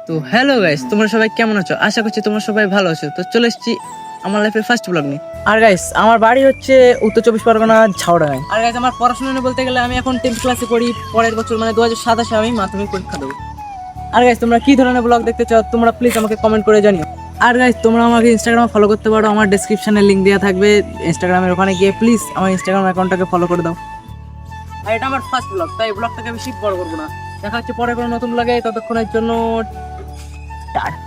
তো hello guys, তোমরা সবাই কেমন আছো? আশা করছি তোমরা সবাই ভালো আছো। তো চলে এসেছি আমার লাইফের ফার্স্ট ব্লগ নিয়ে। আর গাইস, আমার বাড়ি হচ্ছে উত্তর চব্বিশ পরগনা ঝাউডাঙ্গায়। আর গাইস, আমার পড়াশোনা নিয়ে বলতে গেলে আমি এখন 10th ক্লাসে পড়ি। পরের বছর মানে 2027 আমি মাধ্যমিক পরীক্ষা দেবো। আর গাইস, তোমরা কি ধরনের ব্লগ দেখতে চাও তোমরা প্লিজ আমাকে কমেন্ট করে জানিও। আর গাইস, তোমরা আমাকে ইনস্টাগ্রামে ফলো করতে পারো, আমার ডেসক্রিপশনে লিংক দেওয়া থাকবে ইনস্টাগ্রামের, ওখানে গিয়ে প্লিজ আমার ইনস্টাগ্রাম অ্যাকাউন্টটাকে ফলো করে দাও। আর এটা আমার ফার্স্ট ব্লগ, তাই ব্লগটাকে বেশি বড় করবো না। দেখা হচ্ছে পরে কোনো নতুন ব্লগে, ততক্ষণের জন্য টাটা।